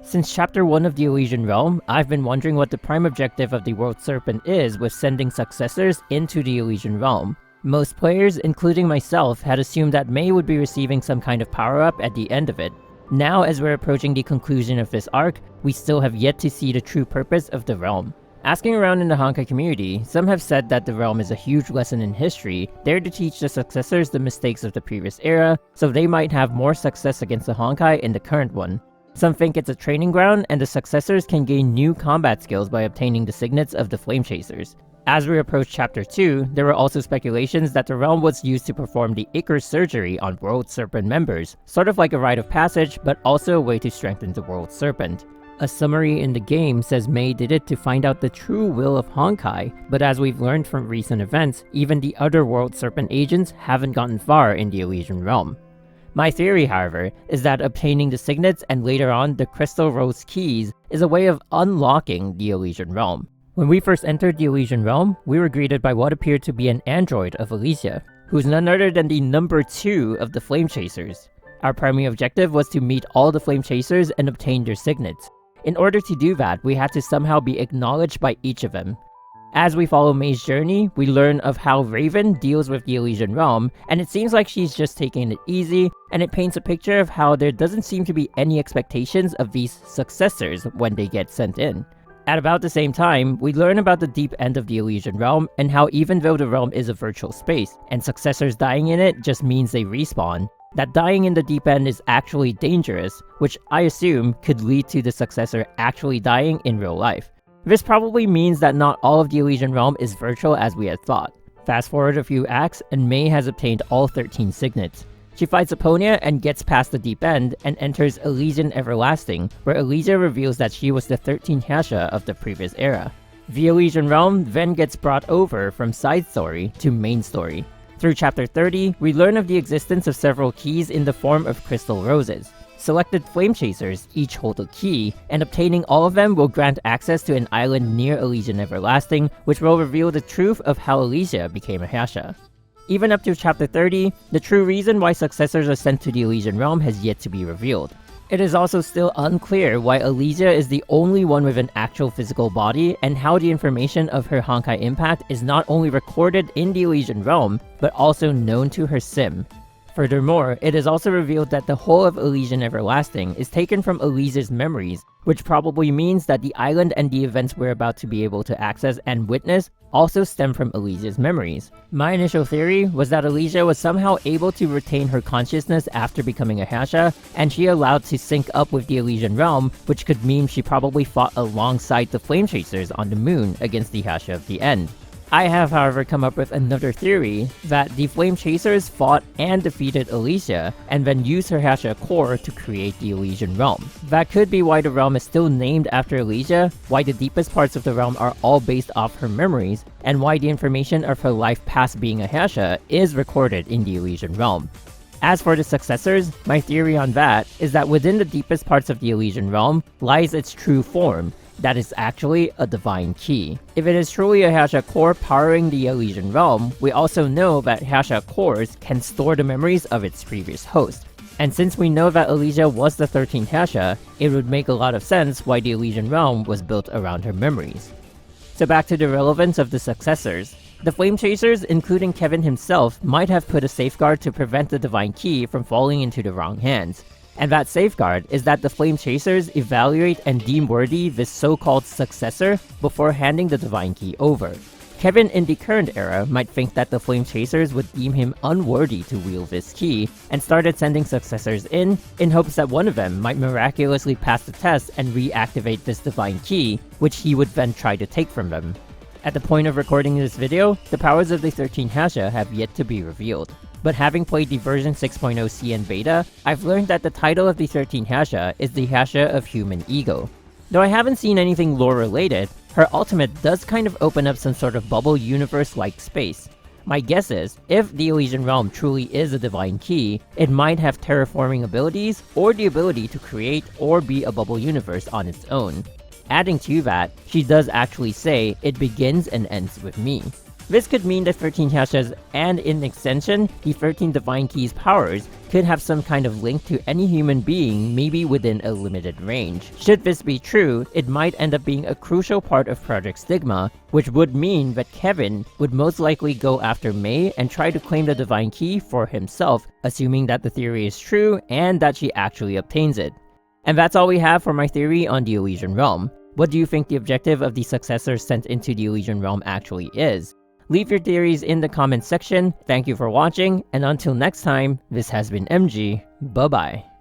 Since chapter 1 of the Elysian Realm, I've been wondering what the prime objective of the World Serpent is with sending successors into the Elysian Realm. Most players, including myself, had assumed that May would be receiving some kind of power-up at the end of it. Now, as we're approaching the conclusion of this arc, we still have yet to see the true purpose of the realm. Asking around in the Honkai community, some have said that the realm is a huge lesson in history, there to teach the successors the mistakes of the previous era, so they might have more success against the Honkai in the current one. Some think it's a training ground, and the successors can gain new combat skills by obtaining the Signets of the Flame Chasers. As we approach chapter 2, there were also speculations that the realm was used to perform the Icarus surgery on World Serpent members, sort of like a rite of passage, but also a way to strengthen the World Serpent. A summary in the game says May did it to find out the true will of Honkai, but as we've learned from recent events, even the other World Serpent agents haven't gotten far in the Elysian Realm. My theory, however, is that obtaining the Signets and later on the Crystal Rose Keys is a way of unlocking the Elysian Realm. When we first entered the Elysian Realm, we were greeted by what appeared to be an android of Elysia, who's none other than the number 2 of the Flame Chasers. Our primary objective was to meet all the Flame Chasers and obtain their Signets. In order to do that, we had to somehow be acknowledged by each of them. As we follow May's journey, we learn of how Raven deals with the Elysian Realm, and it seems like she's just taking it easy, and it paints a picture of how there doesn't seem to be any expectations of these successors when they get sent in. At about the same time, we learn about the deep end of the Elysian Realm, and how even though the realm is a virtual space, and successors dying in it just means they respawn, that dying in the deep end is actually dangerous, which I assume could lead to the successor actually dying in real life. This probably means that not all of the Elysian Realm is virtual as we had thought. Fast forward a few acts, and May has obtained all 13 Signets. She fights Epona and gets past the deep end and enters Elysian Everlasting, where Elysia reveals that she was the 13th Herrscher of the previous era. The Elysian Realm then gets brought over from side story to main story. Through chapter 30, we learn of the existence of several keys in the form of crystal roses. Selected Flame Chasers each hold a key, and obtaining all of them will grant access to an island near Elysian Everlasting, which will reveal the truth of how Elysia became a Herrscher. Even up to chapter 30, the true reason why successors are sent to the Elysian Realm has yet to be revealed. It is also still unclear why Elysia is the only one with an actual physical body, and how the information of her Honkai impact is not only recorded in the Elysian Realm, but also known to her sim. Furthermore, it is also revealed that the whole of Elysian Everlasting is taken from Elysia's memories, which probably means that the island and the events we're about to be able to access and witness also stem from Elysia's memories. My initial theory was that Elysia was somehow able to retain her consciousness after becoming a Herrscher, and she allowed to sync up with the Elysian Realm, which could mean she probably fought alongside the Flame Chasers on the moon against the Herrscher of the End. I have, however, come up with another theory that the Flame Chasers fought and defeated Elysia, and then used her Herrscher core to create the Elysian Realm. That could be why the realm is still named after Elysia, why the deepest parts of the realm are all based off her memories, and why the information of her life past being a Herrscher is recorded in the Elysian Realm. As for the successors, my theory on that is that within the deepest parts of the Elysian Realm lies its true form, that is actually a divine key. If it is truly a Herrscher core powering the Elysian Realm, we also know that Herrscher cores can store the memories of its previous host. And since we know that Elysia was the 13th Herrscher, it would make a lot of sense why the Elysian Realm was built around her memories. So back to the relevance of the successors. The Flame Chasers, including Kevin himself, might have put a safeguard to prevent the divine key from falling into the wrong hands. And that safeguard is that the Flame Chasers evaluate and deem worthy this so-called successor before handing the divine key over. Kevin in the current era might think that the Flame Chasers would deem him unworthy to wield this key, and started sending successors in hopes that one of them might miraculously pass the test and reactivate this divine key, which he would then try to take from them. At the point of recording this video, the powers of the 13th Herrscher have yet to be revealed. But having played the version 6.0 CN beta, I've learned that the title of the 13th Herrscher is the Herrscher of Human Ego. Though I haven't seen anything lore related, her ultimate does kind of open up some sort of bubble universe-like space. My guess is, if the Elysian Realm truly is a divine key, it might have terraforming abilities or the ability to create or be a bubble universe on its own. Adding to that, she does actually say, "It begins and ends with me." This could mean the 13 Herrschers and, in extension, the 13 Divine Keys powers could have some kind of link to any human being, maybe within a limited range. Should this be true, it might end up being a crucial part of Project Stigma, which would mean that Kevin would most likely go after May and try to claim the Divine Key for himself, assuming that the theory is true and that she actually obtains it. And that's all we have for my theory on the Elysian Realm. What do you think the objective of the Successor sent into the Elysian Realm actually is? Leave your theories in the comments section. Thank you for watching, and until next time, this has been MG. Bye-bye.